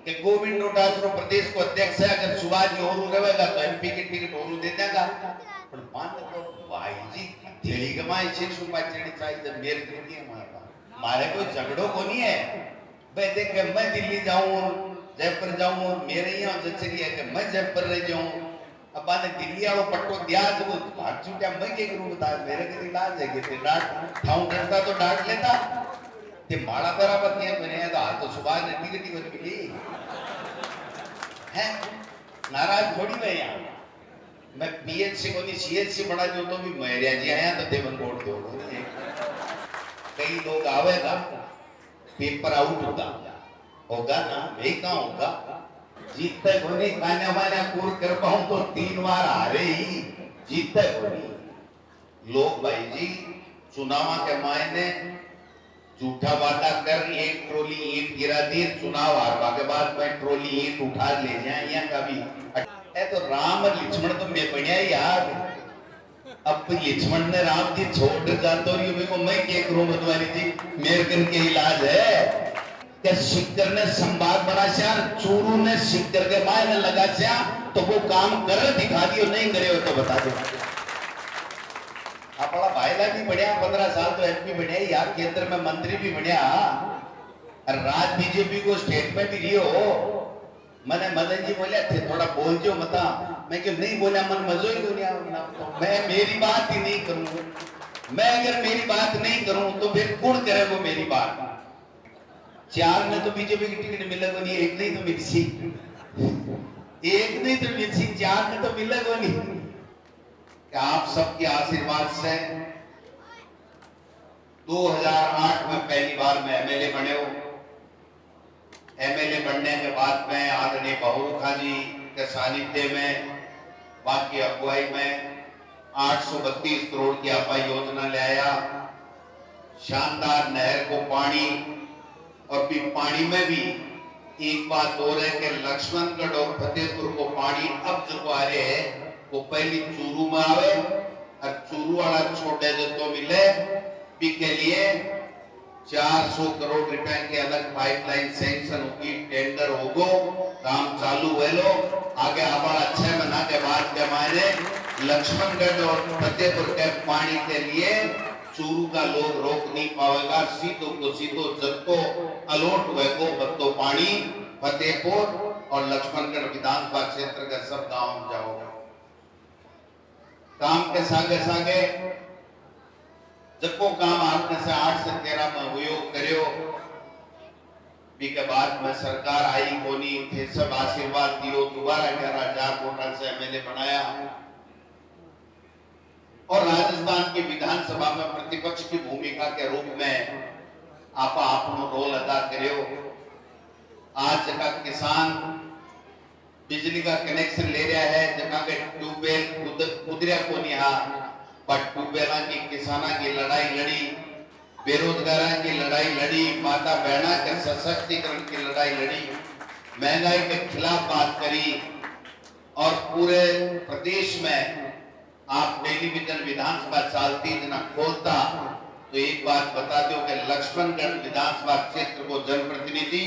कि गोविंद डोटासरा प्रदेश को अध्यक्ष है, अगर सुभाष जी और रहेगा तो एमपी की टिकट और दे देगा। पर मान तो भाई जी दिल्ली के माय से सुभाष चढ़ी चाहिए मेरे करके हमारा मारे कोई झगड़ो को नहीं है भाई। देख मैं दिल्ली जाऊं जयपुर जाऊं मेरे यहाँ जचरी है कि मैं जयपुर रह जाऊं। अब आने दिल्ली वालों पट्टो दिया जो भाग छूटा मैं क्या करूं बता मेरे के इलाज है कि ते डांट ठाऊं डरता तो डांट लेता ते माड़ा बराबर क्या बने तो हाल तो सुभाष ने टिकट मिली है। नाराज थोड़ी मैं यहाँ मैं पीएचसी को नहीं सीएचसी बना दूं तो भी मेरिया जी आया तो देवन वोट दो। कई लोग आवेगा पेपर आउट होगा ना वे कहाँ होगा जीतते कोनी गाने वाने पूर कर पाऊं तो 3 बार हारे ही जीतते कोनी लोग भाई जी। चुनाव के मायने झूठा वादा कर एक ट्रोली ईंट गिरा दी चुनाव हारवा के बाद मैं ट्रोली ईंट उठा ले जाए यहाँ का भी है तो राम और लक्ष्मण तो मैं बढ़िया यार। अब लक्ष्मण ने राम जी छोड़ जातो रही को मैं क्या करूं बदवानी जी मेरे कन के इलाज है कि सिक्कर ने संभाग बना श्यार चूरू ने सिक्कर के मायने लगा श्यार तो वो काम कर दिखा दियो नहीं करे हो तो बता दो। अपना भाईला भी बढ़िया 15 साल तो एमपी बढ़िया यार केंद्र में मंत्री भी बढ़िया राज बीजेपी को स्टेट में भी रियो मैंने मदन जी बोले थे थोड़ा बोल जो मता मैं क्यों नहीं बोला मन मजो ही दुनिया मैं मेरी बात ही नहीं करूं। मैं अगर मेरी बात नहीं करूं तो फिर कौन करे वो मेरी बात। 4 में तो बीजेपी की टिकट मिलेगा नहीं एक नहीं तो मिर्ची एक नहीं तो मिर्ची 4 में तो मिलेगा नहीं। क्या आप सबके आशीर्वाद से 2008 में पहली बार मैं एमएलए बने हो। एमएलए बनने के बाद में आदरणीय बहुरूखा जी के सानिध्य में बाकी अगुवाई में 832 करोड़ की आपाई योजना ले आया। शानदार नहर को पानी और भी पानी में भी एक बात और है कि लक्ष्मणगढ़ और फतेहपुर को पानी अब जो आ रहे हैं वो पहली चूरू में आवे और चूरू वाला छोटे जो तो मिले भी के लिए 400 करोड़ रुपए के अलग पाइपलाइन सैंक्शन होगी टेंडर होगो काम चालू है लो आगे हमारा 6 महीना के बाद के मायने लक्ष्मणगढ़ और फतेहपुर के पानी के लिए चूरू का लोग रोक नहीं पाएगा। सीधो को सीधो जब अलोट हुए को बत्तो पानी फतेहपुर और लक्ष्मणगढ़ विधानसभा क्षेत्र के सब गांव में जाओगे। काम के सागे सागे जब काम आपने से 8 से 13 में उपयोग करियो भी के बाद में सरकार आई कोनी थे सब आशीर्वाद दियो दोबारा 11,000 वोटा से एमएलए बनाया और राजस्थान की विधानसभा में प्रतिपक्ष की भूमिका के रूप में आप अपनो रोल अदा करियो। आज जगह किसान बिजली का कनेक्शन ले रहा है जगह के ट्यूबवेल उधरिया को नहीं पर ट्यूबवेलों की किसानों की लड़ाई लड़ी बेरोजगारों की लड़ाई लड़ी माता बहना के सशक्तिकरण की लड़ाई लड़ी महंगाई के खिलाफ बात करी और पूरे प्रदेश में आप टेलीविजन विधानसभा चलती जना खोलता तो एक बात बता दो कि लक्ष्मणगढ़ विधानसभा क्षेत्र को जनप्रतिनिधि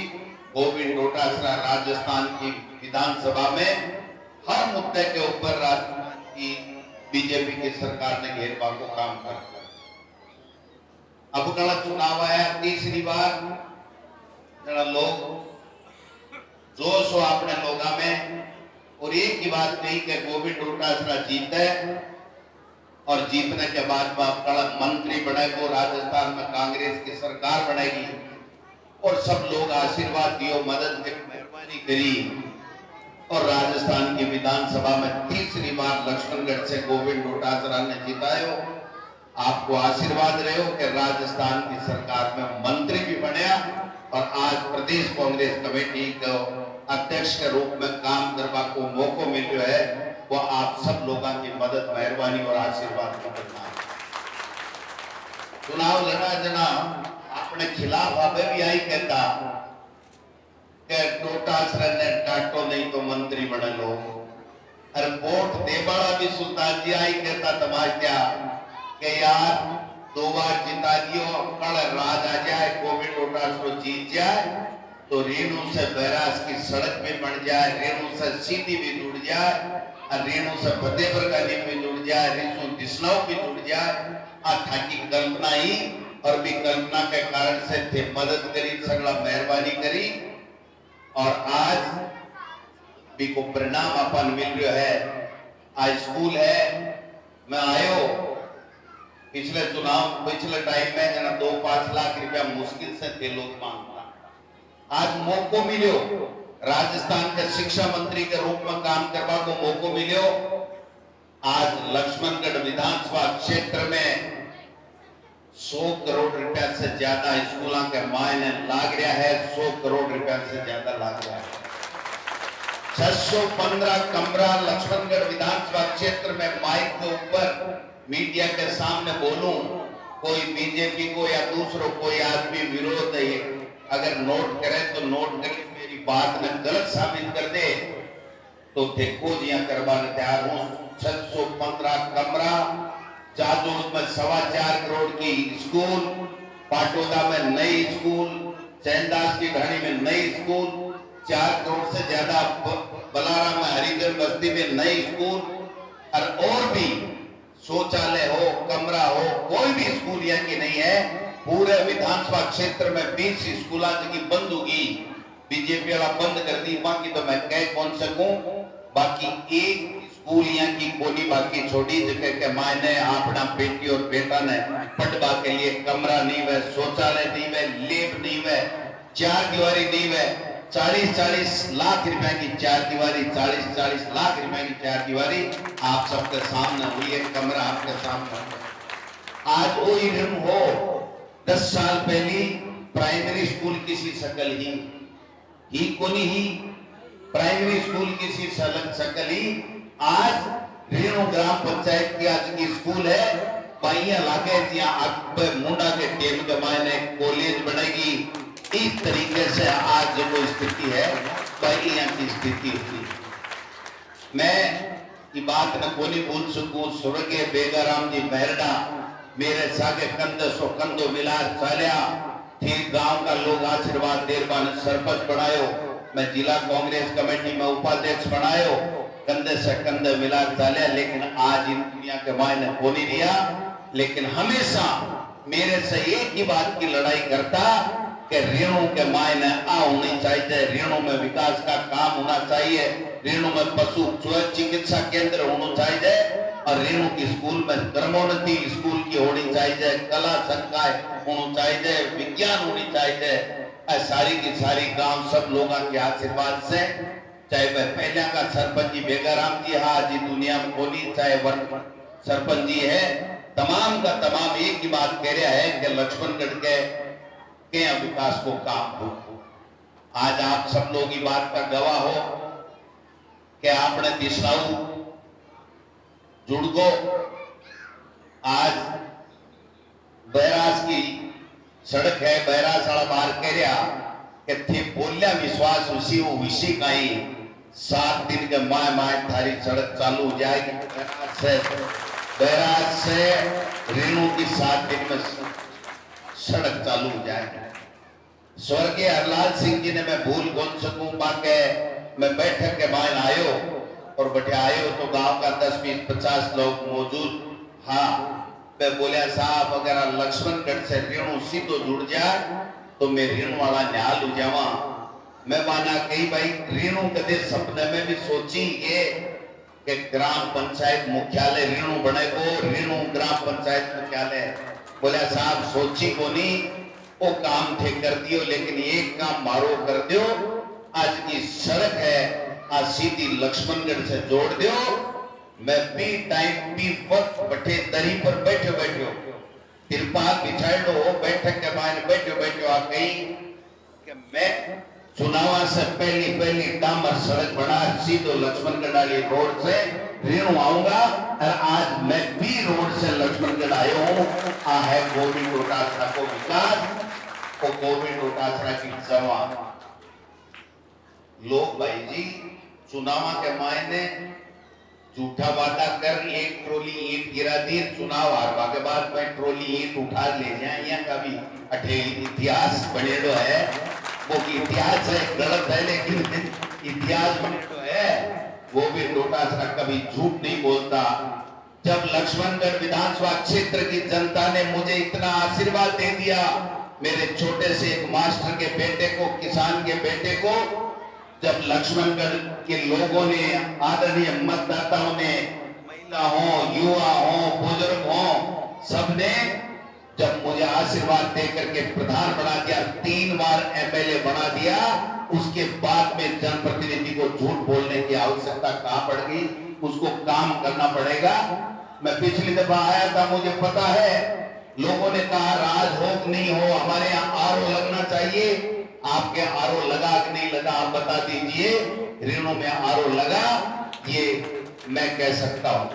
गोविंद डोटासरा राजस्थान की विधानसभा में हर मुद्दे के ऊपर राजस्थान की बीजेपी की सरकार ने घेरवा को काम करता। अब कल चुनाव आया तीसरी बार जरा लोग जोश हो अपने लोगा में और एक ही बात नहीं कि गोविंद डोटासरा जीते और जीतने के बाद मंत्री बनेगो राजस्थान में कांग्रेस की सरकार बनेगी और सब लोग आशीर्वाद दियो मदद की मेहरबानी करी और राजस्थान की विधानसभा में तीसरी बार लक्ष्मणगढ़ से गोविंद डोटासरा ने जितायो। आपको आशीर्वाद रहे कि राजस्थान की सरकार में मंत्री भी बनया और आज प्रदेश कांग्रेस कमेटी को अध्यक्ष के रूप में काम करने को मौका मिल रहा है वो आप सब लोगों की मदद मेहरबानी और आशीर्वाद का करना। चुनाव लड़ा जना अपने खिलाफ अभी भी आई कहता कि डोटासरा ने डांटो नहीं तो मंत्री बने लो अरे वोट देवाड़ा भी सुल्तान जी आई कहता तमाशा कि यार 2 बार जिता दियो कल राज आ जाए गोविंद डोटासरा जीत जाए तो रेणु से बैराज की सड़क भी बन जाए, रेणु से सीधी भी जुड़ जाए, और रेणु से फतेहपुर का नीम भी जुड़ जाए, रेणु दिशनाव भी जुड़ जाए। था की कल्पना ही और भी कल्पना के कारण से थे मदद करी, सगला मेहरबानी करी, और आज भी को परिणाम अपन मिल रहा है। आज स्कूल है, मैं आयो पिछले चुनाव पिछले टाइम में जना 2-5 लाख रुपया मुश्किल से थे लोग मांगता, आज मौको मिलो राजस्थान के शिक्षा मंत्री के रूप में काम करवा को मौको मिलो। आज लक्ष्मणगढ़ विधानसभा क्षेत्र में 100 करोड़ रुपया से ज्यादा स्कूलों के मायने लाग रहा है, 100 करोड़ रुपया से ज्यादा लाग रहा है। 615 कमरा लक्ष्मणगढ़ विधानसभा क्षेत्र में माइक के ऊपर मीडिया के सामने बोलूं, कोई बीजेपी को या दूसरों कोई आदमी विरोध है अगर नोट करे तो नोट करके मेरी बात में गलत साबित कर दे तो देखो जी करवाने तैयार हूं। 615 कमरा, जाजोद में 4.25 करोड़ की स्कूल, पाटोदा में नई स्कूल, चैनदास की ढाणी में नई स्कूल, 4 करोड़ से ज्यादा बलारा में हरिजन बस्ती में नई स्कूल, और भी शौचालय हो, कमरा हो, कोई भी स्कूल यहाँ की नहीं है। पूरे विधानसभा क्षेत्र में 20 स्कूल की बंद होगी, बीजेपी वाला बंद कर दी, बाकी तो मैं कह कौन सकूं। बाकी एक स्कूल यहाँ की कोनी बाकी छोटी जगह के मायने अपना बेटी और बेटा ने पढ़वा के लिए कमरा नहीं है, शौचालय नहीं है, लेब नहीं है, 4 दीवारी नहीं है। 40-40 लाख रुपए की 4 दीवारी, 40-40 लाख रुपए की 4 दीवारी आप सबके सामने हुई है, कमरा आपके सामने। आज वो ऋण हो 10 साल पहले प्राइमरी स्कूल किसी शकल ही कोनी ही प्राइमरी स्कूल किसी शकल ही। आज रेणु ग्राम पंचायत की आज की स्कूल है, पाइया लागे मुंडा के टेम के मायने कॉलेज बनेगी। इस तरीके से आज जो स्थिति है पाइया की स्थिति थी। मैं ये बात न कोनी भूल सकूं, स्वर्गीय बेगाराम जी मेहरडा मेरे सागे कंधे सो कंधो मिला चलिया थी, गांव का लोग आशीर्वाद देरबान सरपंच बनायो, मैं जिला कांग्रेस कमेटी में उपाध्यक्ष बनायो, कंधे से कंधे मिला चलिया। लेकिन आज इन दुनिया के मायने हो नहीं दिया। लेकिन हमेशा मेरे से एक ही बात की लड़ाई करता कि रेणु के मायने होनी चाहिए, रेणु में विकास का काम होना चाहिए, रेणु में पशु चिकित्सा केंद्र होना चाहिए, और रेणु की स्कूल में कर्मोन्नति स्कूल की होनी चाहिए, कला संकाय होना चाहिए, विज्ञान होनी चाहिए। सारी की सारी गांव सब लोगों के आशीर्वाद से, चाहे वह पहले का सरपंच जी बेगाराम जी आज दुनिया में बोली, चाहे वर्तमान सरपंच जी है, तमाम का तमाम एक ही बात कह रहा है कि लक्ष्मणगढ़ के विकास को काम हो। आज आप सब लोग ये बात का गवाह हो कि आपने दिशनाऊ जुड़गो आज बैराज की सड़क है, बैराज वाला बाहर कह रहा कि थे बोलिया विश्वास उसी वो विषय का ही 7 दिन के माय थारी सड़क चालू हो जाएगी। बैराज से रेणु की 7 दिन में सड़क चालू हो जाएगी। स्वर्गीय हरलाल सिंह जी ने मैं भूल कौन सकूं, बाके मैं बैठक के मायन आयो और बैठे आयो तो गांव का 10-20-50 लोग मौजूद। हाँ, मैं बोलिया साहब अगर लक्ष्मणगढ़ से रेणु सीधो जुड़ जाए तो मैं रेणु वाला न्याल हो जावा। मैं माना कही भाई रेणु कदे सपने में भी सोची ये कि ग्राम पंचायत मुख्यालय रेणु बनेगो, रेणु ग्राम पंचायत मुख्यालय। बोलिया साहब सोची को नहीं, वो काम थे कर दियो, लेकिन एक काम मारो कर दियो, आज की सड़क है आज सीधी लक्ष्मणगढ़ से जोड़ दियो। मैं भी टाइम भी वक्त बैठे दरी पर बैठे तिरपाल बिछाड़ लो, बैठक के बाद बैठे आ गई कि मैं चुनाव से पहली डामर सड़क बना सीधो लक्ष्मणगढ़ रोड से रेणु आऊंगा, और आज मैं भी रोड से लक्ष्मणगढ़ आयो हूँ। आ है गोविंद डोटासरा को विकास, को गोविंद डोटासरा की सवा। लोग भाई जी चुनाव के मायने झूठा वादा कर एक ट्रोली ईंट गिरा दी, चुनाव हारवा के बाद मैं ट्रोली ईंट उठा ले जाए, यहाँ का भी अठे इतिहास बनेड़ो है। वो इतिहास है, गलत है, लेकिन इतिहास में तो है, वो भी डोटासरा कभी झूठ नहीं बोलता। जब लक्ष्मणगढ़ विधानसभा क्षेत्र की जनता ने मुझे इतना आशीर्वाद दे दिया, मेरे छोटे से एक मास्टर के बेटे को, किसान के बेटे को, जब लक्ष्मणगढ़ के लोगों ने, आदरणीय मतदाताओं ने, महिला हो, युवा हो, बुजुर्ग हो, सबने जब मुझे आशीर्वाद देकर के प्रधान बना दिया, 3 बार एमएलए बना दिया, उसके बाद में जनप्रतिनिधि को झूठ बोलने की आवश्यकता कहां पड़ गई? उसको काम करना पड़ेगा। मैं पिछली दफा आया था, मुझे पता है, लोगों ने कहा राज हो कि नहीं हो, हमारे यहाँ आरओ लगना चाहिए। आपके आरओ लगा कि नहीं लगा आप बता दीजिए। ऋणों में आरओ लगा, ये मैं कह सकता हूं।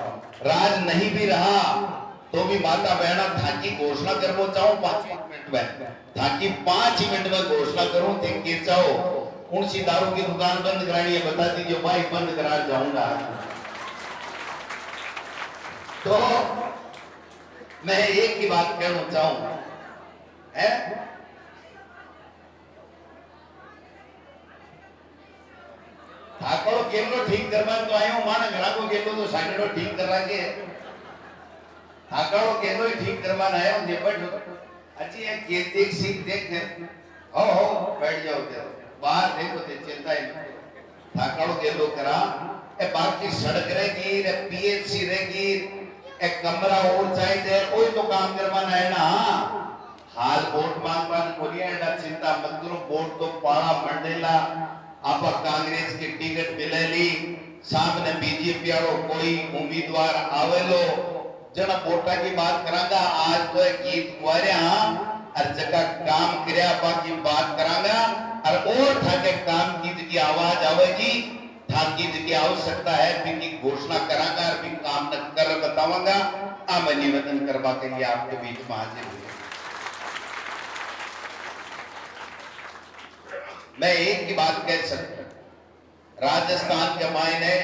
राज नहीं भी रहा तो भी माता बहना थाकी घोषणा करना चाहूं 5 मिनट में, ताकि 5 मिनट में घोषणा करूं थे कि चाहो कौन सी दारू की दुकान बंद करानी है बता दीजिए, भाई बंद करा जाऊंगा। तो मैं एक ही बात कहना चाहूं है, ठाकुर केलो ठीक करवा तो आयो, माने ग्राहकों केलो तो साइडो ठीक करा के ठाकुर केलो ही ठीक करवाना आयो ने बैठ अच्छी है के देख सीख देख हो बैठ जाओ ते बाहर देखो ते चिंता ही ठाकुर केलो करा ए बाकी सड़क रहेगी, रे पीएचसी रहेगी, एक कमरा और चाहिए, कोई तो काम करवाना है ना। हाल वोट मांगवा बोलिए चिंता मत करो, वोट तो पाड़ा मंडेला आप कांग्रेस की टिकट मिलेली, सामने बीजेपी वालों कोई उम्मीदवार आवेलो, जना वोटा की बात करांगा। आज तो एक गीत गुआरिया हर जगह काम करया बाकी बात करांगा, और ठाके काम की आवाज आवेगी, ठाकी की आवश्यकता है भी घोषणा करांगा और भी काम न कर बतावांगा। अब निवेदन करवा के लिए आपके बीच में हाजिर हुए। मैं एक ही बात कह सकता हूं, राजस्थान के मायने,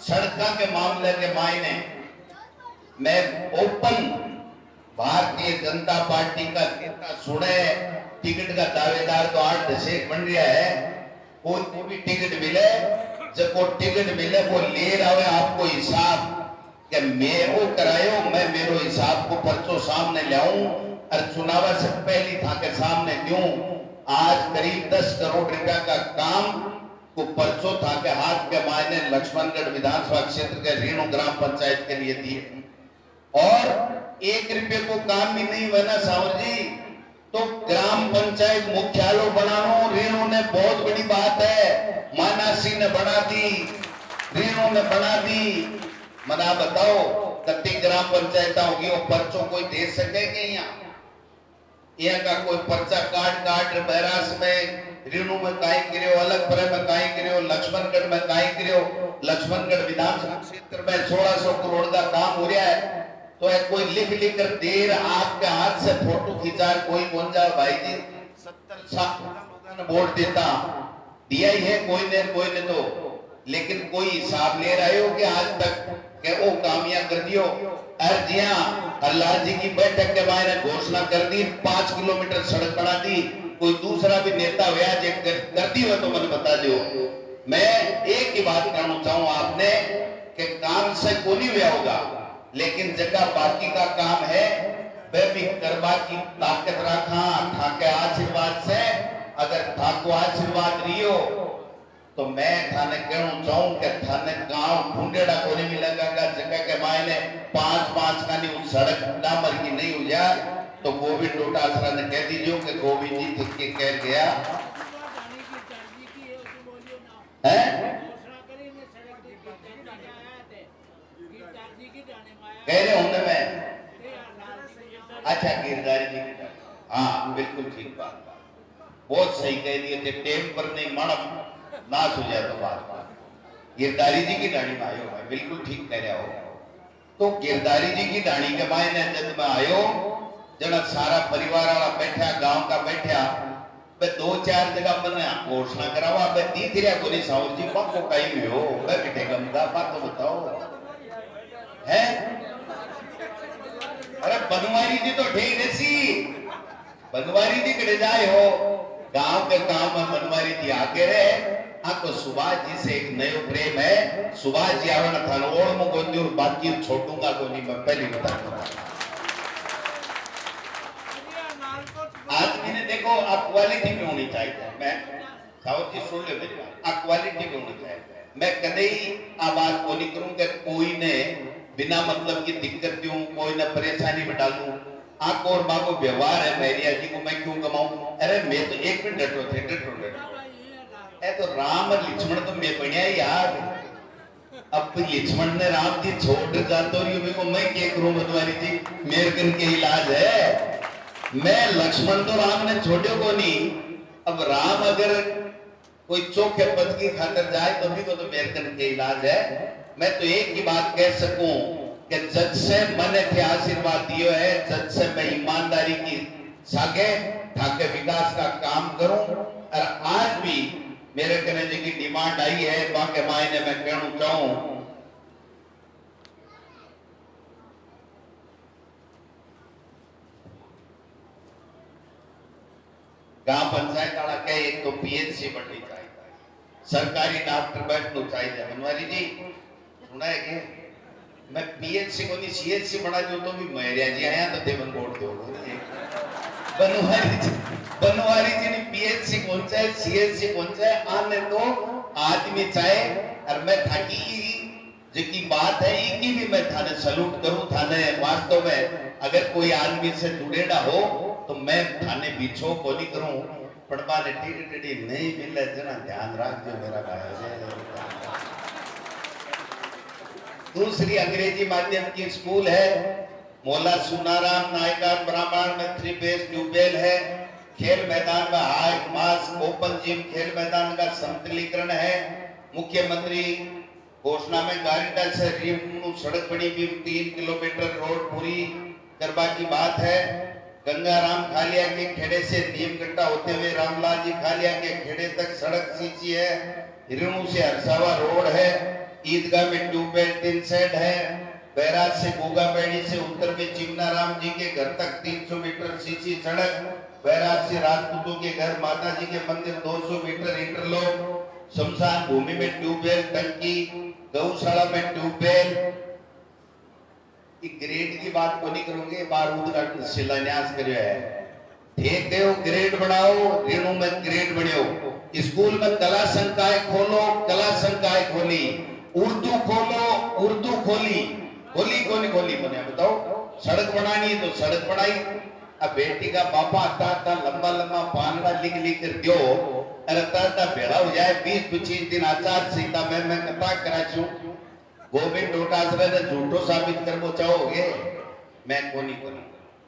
सड़कों के मामले के मायने मैं ओपन भारतीय जनता पार्टी का नेता सुने, टिकट का दावेदार तो 8 दशक बन रहा है, कोई भी टिकट मिले, जब वो टिकट मिले वो ले रहा आपको हिसाब कि मैं वो करायो, मैं मेरो हिसाब को पर्चो सामने लाऊं और चुनाव से पहले था के सामने दूं। आज करीब 10 करोड़ रुपया का काम को पर्चो था के हाथ के मायने लक्ष्मणगढ़ विधानसभा क्षेत्र के रीणु ग्राम पंचायत के लिए दिए, और 1 रुपये को काम भी नहीं हुआ ना सावर जी, तो ग्राम पंचायत मुख्यालय बनानो रीणु ने बहुत बड़ी बात है। मानासी ने बना दी, रीणु ने बना दी, मना बताओ कति ग्राम पंचायत होगी वो पर्चो कोई दे सकेंगे? यहाँ का कोई पर्चा काट बैरास में, रीणु में काई करियो, अलग परे में काई करियो, लक्ष्मणगढ़ में काई करियो। लक्ष्मणगढ़ विधानसभा क्षेत्र में 1600 करोड़ का काम हो रहा है, तो है कोई लिख कर देर आपके हाथ से फोटो खिंचा कोई बोल जाए भाई जी 70 साल ने वोट देता दिया ही है, कोई ने तो, लेकिन कोई हिसाब ले रहे हो कि आज तक के वो कामिया कर दियो। अर्जियां अल्लाह जी की बैठक के मायने घोषणा कर दी, 5 किलोमीटर सड़क बना दी, कोई दूसरा भी नेता हुआ जे कर दी हो तो मैंने बता दो। मैं एक ही बात कहना चाहूं आपने कि काम से को नहीं हुआ होगा, लेकिन जगह बाकी का काम है वह भी करवा की ताकत रखा ठाके आशीर्वाद से। अगर ठाको आशीर्वाद रियो तो मैं थाने कहना चाहूं कि थाने गांव ढूंढेड़ा को नहीं मिलेगा, जगह के मायने 5-5 का नहीं सड़क डामर की नहीं हो जाए तो गोविंद डोटासरा ने कह दीजिए कि गोविंद जी ठीक के कह गया है, कह रहे होंगे मैं। अच्छा गिरधारी जी, हाँ बिल्कुल ठीक बात, बहुत सही कह दिए थे, टेम पर नहीं मणम नाश हो जाए तो बात। गिरधारी जी की डाणी में आयो भाई, बिल्कुल ठीक कह रहे हो। तो गिरधारी जी की डाणी के मायने जब मैं आयो, जना सारा परिवार वाला बैठा, गांव का बैठा, बे 2-4 जगह बना घोषणा करावा, बे तीसरा को नहीं साउर जी पक्को कहीं हो, बे बेटे गमदा बात तो बताओ है। अरे बनवारी जी तो ठीक सी, बनवारी जी कड़े जाए हो, गांव के काम में बनवारी जी आगे रहे आको सुभाष जी से एक नयो प्रेम है। सुभाष जी आवण थान ओळ मु गोंदी और बाकी छोड़ूंगा को नहीं, मैं पहली बता दूंगा। आज मैंने देखो आप क्वालिटी में होनी चाहिए। मैं सावत जी सुन ले मेरी बात, आप क्वालिटी में होनी चाहिए। मैं कदे ही आ बात को नहीं करूं कि कोई ने बिना मतलब की दिक्कत दूं, कोई ने परेशानी में डालूं। आप और बाको व्यवहार है मैरिया जी को मैं क्यों कमाऊं? अरे मैं तो एक मिनट डटो ए तो राम और लक्ष्मण तो मैं बढ़िया यार। अब लक्ष्मण ने राम जी छोड़ जातो रही को मैं क्या करूं? बदवारी जी मेरे कन के इलाज है। मैं लक्ष्मण तो राम ने छोड़ो को नहीं। अब राम अगर कोई चोखे पद की खातर जाए तो भी को तो मेरे कन के इलाज है। मैं तो एक ही बात कह सकूं कि जज से मन के आशीर्वाद दियो है, जज से मैं ईमानदारी की सागे ठाके विकास का काम करूं। और आज भी मेरे कने जी की डिमांड आई है बाके मायने मैं कहना चाहूं गांव पंचायत वाला के एक तो पीएचसी बननी चाहिए, सरकारी डॉक्टर बैठना चाहिए। बनवारी जी सुना है कि मैं पीएचसी को नहीं सीएचसी बना दूं तो भी मैरिया जी आया तो देवन बोर्ड दो। बनवारी जी ने पीएचसी कौन सा है, सीएचसी कौन सा है, आने तो आदमी चाहे। और मैं थाकी जिकी बात है इकी भी मैं थाने सलूट करूं। थाने वास्तव में अगर कोई आदमी से जुड़ेड़ा हो तो मैं थाने पीछो को नहीं करूं। पड़वा ने टीडी टीडी नहीं मिले जना ध्यान रख जो मेरा भाई। दूसरी अंग्रेजी माध्यम की स्कूल है मोला सुनाराम नायकार ब्राह्मण में 3 फेस ट्यूबवेल है। खेल मैदान में हाई मास्क ओपन जिम खेल मैदान का समतलीकरण है। मुख्यमंत्री घोषणा में गारिटा से रिमू सड़क बनी भी 3 किलोमीटर रोड पूरी करवा की बात है। गंगाराम खालिया के खेड़े से नीमगट्टा होते हुए रामलाल जी खालिया के खेड़े तक सड़क सींची है। रिमू से हरसावा रोड है। ईदगाह में ट्यूबवेल 3 सेट है। बैराज से गोगाबेड़ी से उत्तर में चिमनाराम जी के घर तक 300 मीटर सींची सड़क। बैराज से राजपूतों के घर माता जी के मंदिर 200 मीटर इंटरलॉक। शमशान भूमि में ट्यूबवेल टंकी, गौशाला में ट्यूबवेल। ग्रेड की बात को नहीं करोगे, बारूद का शिलान्यास करियो है। ठीक है ग्रेड बढ़ाओ, रेणु में ग्रेड बढ़ाओ। स्कूल में कला संकाय खोलो, कला संकाय खोली। उर्दू खोलो, उर्दू खोली। खोली कौन खोली मैंने बताओ। सड़क बनानी है तो सड़क बनाई। अब बेटी का पापा आता लंबा लंबा पानड़ा लिख लिख कर दियो। अरे ता भेड़ा हो जाए 20-25 दिन आचार संहिता में मैं कथा कराचू। गोविंद डोटासरा ने झूठो साबित करबो चाहोगे, मैं को नहीं करूं।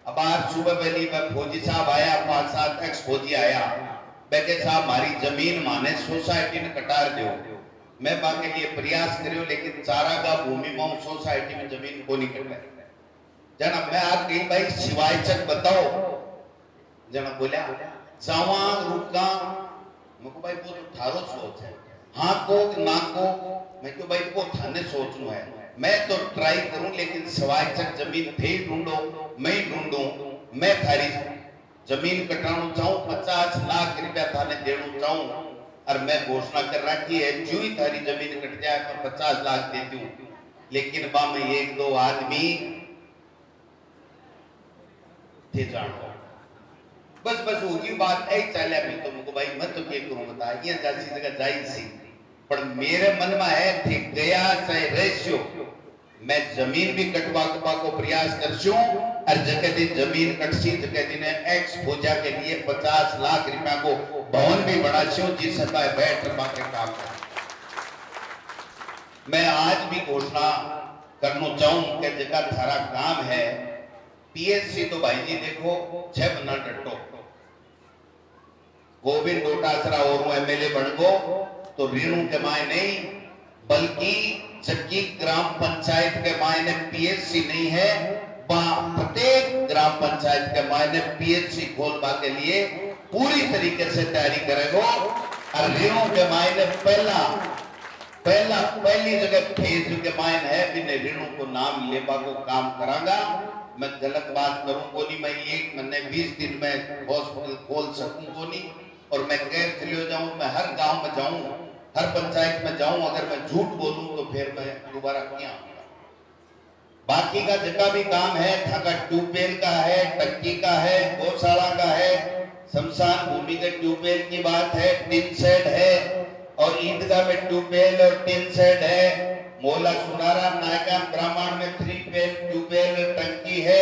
अब आज सुबह पहली में फौजी साहब आया, 5-7 एक्स फौजी आया। बेके साहब हमारी जमीन माने सोसाइटी ने कटार दो। मैं बाके लिए प्रयास करियो लेकिन चारागाह भूमि में सोसाइटी में जमीन को नहीं कटा। जना मैं आज कहीं भाई सिवाय चक बताओ। जना बोला जावा रुका मुको भाई वो तो थारो सोच है। हाँ को ना को मैं क्यों भाई को थाने सोचना है। मैं तो ट्राई करूं लेकिन सिवाय चक जमीन थे ढूंढो मैं ढूंढूं। मैं थारी जमीन कटाना चाहूं 50 लाख रुपया थाने देना चाहूं। और मैं घोषणा कर रखी है जो ही थारी जमीन कट जाए मैं 50 लाख दे दूं। लेकिन बा में 1-2 आदमी थे जानो बस बस होगी बात ऐ चले मैं तो मुको भाई मैं तो क्या करूं बता ये जैसी जगह जाई सी। पर मेरे मन में है थे गया चाहे रेशियो मैं जमीन भी कटवा को प्रयास करछूं। और जगह दिन जमीन कटसी जगह दिन एक्स फौजा के लिए 50 लाख रुपया को भवन भी बनाछूं जिस सदा बैठ बाके काम कर। मैं आज भी घोषणा करना चाहूं कि जगह थारा काम है पीएचसी तो भाई जी देखो 6 बना डटो। गोविंद डोटासरा और एमएलए बन गो तो ऋणों के माय नहीं बल्कि जबकि ग्राम पंचायत के मायने पीएचसी नहीं है। प्रत्येक ग्राम पंचायत के मायने पीएचसी खोलने के लिए पूरी तरीके से तैयारी करेगा। और ऋणों के मायने पहली जगह फेज के मायने है बिना ऋणों को नाम लेबा को काम करांगा। मैं गलत बात करूं को नहीं। मैं 1 महीने 20 दिन में हॉस्पिटल खोल सकूं को नहीं। और मैं गैर चले जाऊं, मैं हर गांव में जाऊं, हर पंचायत में जाऊं, अगर मैं झूठ बोलूं तो फिर मैं दोबारा क्या आऊंगा। बाकी का जितना भी काम है, था ट्यूबवेल का है, टंकी का है, गौशाला का है, शमशान भूमि के ट्यूबवेल की बात है, टिन शेड है, और ईदगाह में ट्यूबवेल और टिन शेड है, मोला सुनारा नायका ब्राह्मण में 3 वेल ट्यूबवेल टंकी है,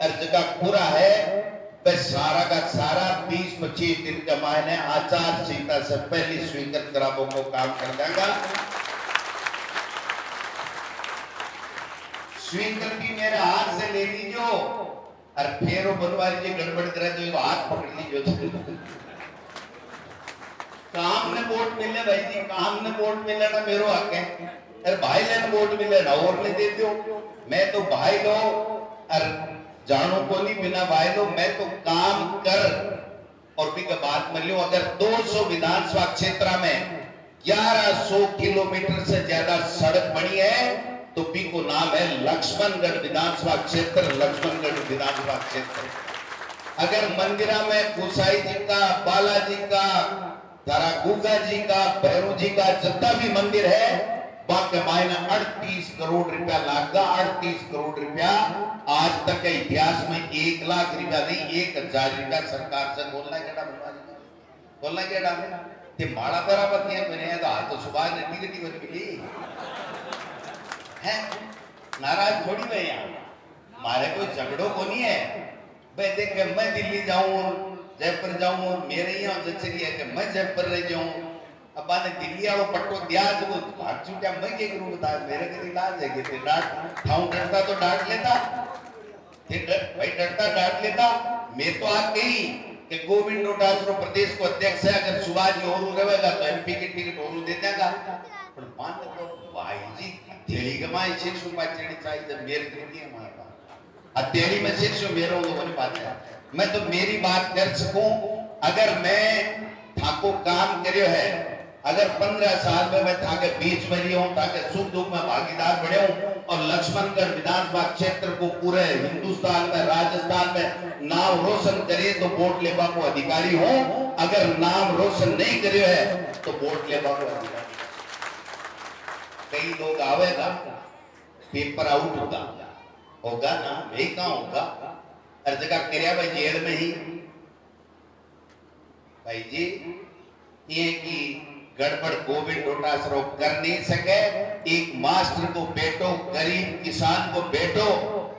हर जगह पूरा है। बस सारा का सारा 20-25 दिन का मायने आचार संहिता से पहले स्वीकृत कराबों को काम कर देगा। स्वीकृति मेरे हाथ से ले लीजियो, और फिर वो बनवारी जी गड़बड़ करे तो हाथ पकड़ लीजिए। काम ने वोट मिले भाई जी, काम ने वोट मिले ना मेरो हक है। अरे भाई ने वोट मिले ना और ले दे दो। मैं तो भाई लो और जानो को नहीं बिना भाई लो, मैं तो काम कर और भी का बात मान लो। अगर 200 विधानसभा क्षेत्र में 1100 किलोमीटर से ज्यादा सड़क बनी है तो भी को नाम है लक्ष्मणगढ़ विधानसभा क्षेत्र। लक्ष्मणगढ़ विधानसभा क्षेत्र अगर मंदिरा में गोसाई जी का, बालाजी का, तारा गुगा जी का, भैरव जी का जितना भी मंदिर है, बाकी मायने 38 करोड़ रुपया लागा। 38 करोड़ रुपया आज तक के इतिहास में 1 लाख रुपया नहीं 1000 रुपया सरकार से बोलना क्या डाले ते माड़ा बराबर है। मैंने तो आज तो सुबह ने टिकट बन मिली है, नाराज थोड़ी मैं यहाँ मारे कोई झगड़ो को नहीं है भाई। देख मैं दिल्ली जाऊं, जयपुर जाऊं, मेरे यहाँ जचरी है कि मैं जयपुर रह जाऊं। अब आने दिल्ली वालों पट्टो दिया जो भाग चुका, मैं क्या करूं बता। मेरे के इलाज है कि डांट ठाऊ डरता तो डांट लेता, भाई डरता डांट लेता। मैं तो आप कही कि गोविंद डोटासरा प्रदेश को अध्यक्ष है, अगर सुभाष जी और रहेगा तो एमपी की टिकट और दे देगा। पर मान तो भाई जी तेरी कमाई शिक्षु पाचड़ी चाहिए मेरे के हमारे पास अतेरी में शिक्षु मेरे लोगों ने बात है। मैं तो मेरी बात कर सकूं, अगर मैं थाको काम करियो है, अगर 15 साल में मैं थाके बीच में रही हूं, ताकि सुख दुख में भागीदार बने हूं और लक्ष्मणगढ़ विधानसभा क्षेत्र को पूरे हिंदुस्तान में, राजस्थान में नाम रोशन करे तो वोट लेबा को अधिकारी हूं। अगर नाम रोशन नहीं करियो है तो वोट लेबा को अधिकारी। कई लोग आवेगा पेपर आउट होगा ना, मैं कहां होगा हर जगह करिया भाई जेल में ही। भाई जी ये की गड़बड़ गोविंद डोटासरा कर नहीं सके। एक मास्टर को बेटो, गरीब किसान को बेटो,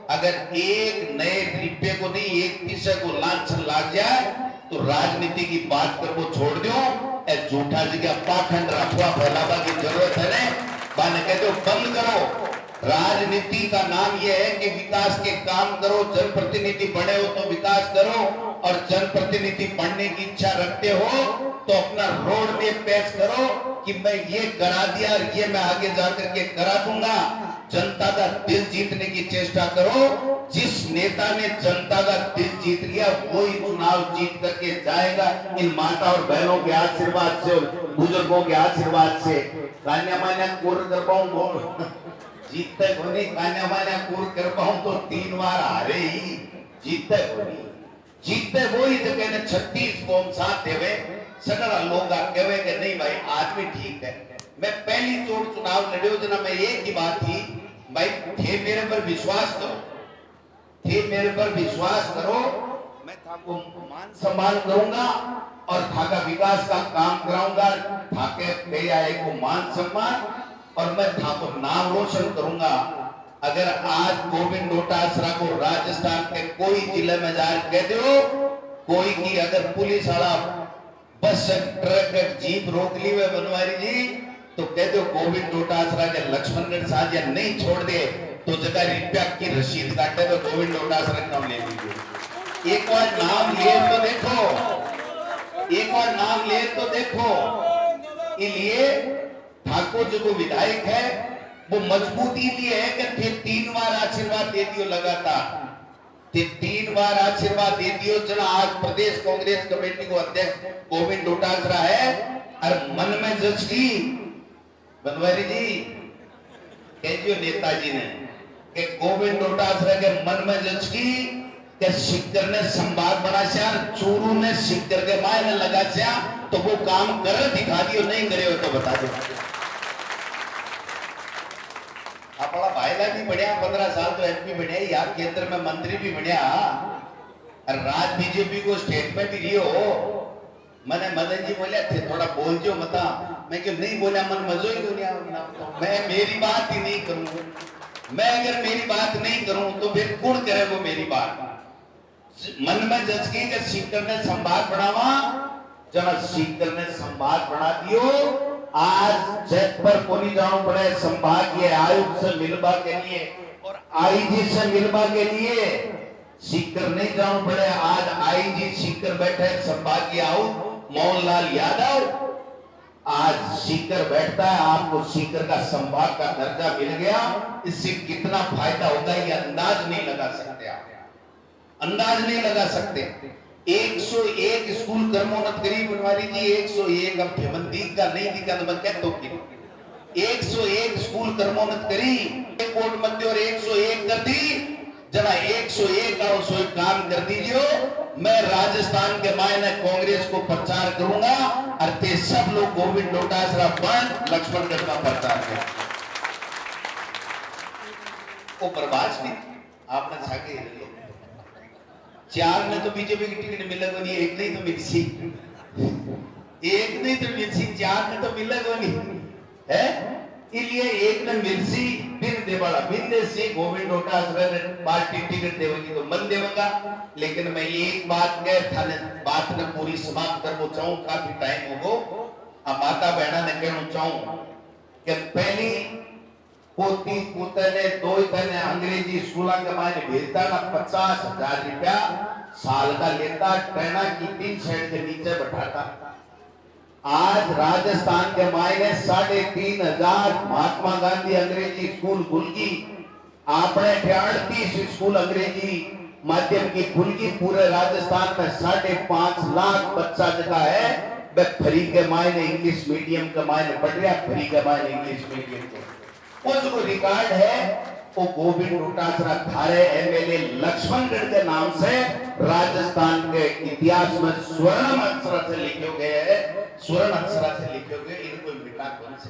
अगर एक नए रुपये को नहीं एक पैसे को लांछन लाग जाए तो राजनीति की बात कर वो छोड़ दो। झूठा जगह पाखंड अफवाह फैलावा की जरूरत है नहीं। बाने कहते हो बंद करो। राजनीति का नाम यह है कि विकास के काम करो, जनप्रतिनिधि बने हो तो विकास करो, और जनप्रतिनिधि बनने की इच्छा रखते हो तो अपना रोड में पेश करो कि मैं ये करा दिया और ये मैं आगे जाकर के करा दूंगा। जनता का दिल जीतने की चेष्टा करो। जिस नेता ने जनता का दिल जीत लिया वही चुनाव जीत करके जाएगा। इन माता और बहनों के आशीर्वाद से, बुजुर्गों के आशीर्वाद से। कान्या मान्या कोर कर पाऊं जीतते कोनी, कान्या मान्या कोर कर पाऊं तो 3 बार हारे ही, जीतते कोनी। जीतते वही जो कहने 36 कौम साथ देवे। सगड़ा लोग कहवे कि नहीं भाई आदमी ठीक है। मैं पहली चोट चुनाव लड़ियो जना में एक ही बात थी भाई, थे मेरे पर विश्वास करो, थे मेरे पर विश्वास करो, मैं थाको मान सम्मान करूंगा और थाका विकास का काम कराऊंगा। थाके भैया को मान सम्मान और मैं थाको नाम रोशन करूंगा। अगर आज गोविंद डोटासरा को राजस्थान के कोई जिले में जाकर कह दो, कोई की अगर पुलिस वाला बस ट्रक जीप रोक ली हुए बनवारी जी तो कह दो गोविंद डोटासरा के लक्ष्मणगढ़ साजिया नहीं छोड़ दे तो जगह रुपया की रसीद काटे तो गोविंद डोटासरा का नाम ले लीजिए। एक बार नाम लिए तो देखो, एक बार नाम ले तो देखो। इसलिए ठाकुर जी को विधायक है वो मजबूती लिए है कि फिर 3 बार आशीर्वाद दे दियो लगातार, 3 बार आशीर्वाद दे दियो। जना आज प्रदेश कांग्रेस कमेटी को अध्यक्ष गोविंद डोटासरा है और मन में जचती बनवारी जी कह दियो नेताजी ने कि गोविंद डोटासरा के मन में जचती कि सीकर ने संभाग बना से चूरू ने सीकर के मायने लगा से तो वो काम कर दिखा दियो, नहीं करे हो तो बता दो। अपना भाईला भी बढ़िया 15 साल तो एमपी बढ़िया यार, केंद्र में मंत्री भी बढ़िया, राज बीजेपी को स्टेट में भी रियो। मैंने मदन जी बोले थे थोड़ा बोल जो मता, मैं क्यों नहीं बोला, मन मजो ही दुनिया, मैं मेरी बात ही नहीं करूंगा। मैं अगर मेरी बात नहीं करूं तो फिर कौन करे वो मेरी बात। मन में जसकी के सीकर ने संभाग बढ़ावा, जब सीकर ने संभाग बढ़ा दियो, आज जयपुर को नहीं जाना पड़े संभागीय आयुक्त से मिलवा के लिए और आईजी से मिलवा के लिए सीकर नहीं जाना पड़े। आज आईजी सीकर बैठे संभागीय आयुक्त मोहनलाल यादव, आज सीकर बैठता है, आपको सीकर का संभाग का दर्जा मिल गया। इससे कितना फायदा होगा ये अंदाज नहीं लगा सकते आप, अंदाज नहीं लगा सकते। 101 स्कूल कर्मोन्नत करी बनवारी जी, 101 अब हेमंती का नहीं दिखा तो मैं कहता हूं कि 101 स्कूल कर्मोन्नत करी कोर्ट मध्य और 101 कर दी जना 101 का उसको काम कर दीजिए। मैं राजस्थान के मायने कांग्रेस को प्रचार करूंगा और ते सब लोग गोविंद डोटासरा बंद लक्ष्मणगढ़ का प्रचार करें। वो प्रभास भी आपने छाके 4 में तो बीजेपी की टिकट मिलेगा नहीं, एक नहीं तो मिर्ची, एक नहीं तो मिर्ची, 4 में तो मिलेगा नहीं है। इसलिए एक ने मिर्ची फिर देवाड़ा बिंदे से गोविंद डोटासरा ने पार्टी टिकट देवेगी तो मन देवेगा। लेकिन मैं एक बात कह था, बात ने पूरी समाप्त करना चाहूं, काफी टाइम हो गो। अब माता बहना ने कहना चाहूं कि पहली पोती पुत्र ने 2 ने अंग्रेजी स्कूल के मायने भेजता ना 50,000 रुपया साल का लेता, ट्रेना की 3 शेड के नीचे बैठाता। आज राजस्थान के मायने 3,500 महात्मा गांधी अंग्रेजी स्कूल खुलगी, आपने 38 स्कूल अंग्रेजी माध्यम की खुलगी। पूरे राजस्थान में 5.5 लाख बच्चा जगह है वह फ्री के मायने इंग्लिश मीडियम के मायने पढ़ रहा, फ्री के मायने इंग्लिश मीडियम के। वो जो रिकॉर्ड है वो गोविंद डोटासरा थारे एमएलए लक्ष्मणगढ़ के नाम से राजस्थान के इतिहास में स्वर्ण अक्षर से लिखे गए हैं, स्वर्ण अक्षर से लिखे गए, इनको मिटा कौन से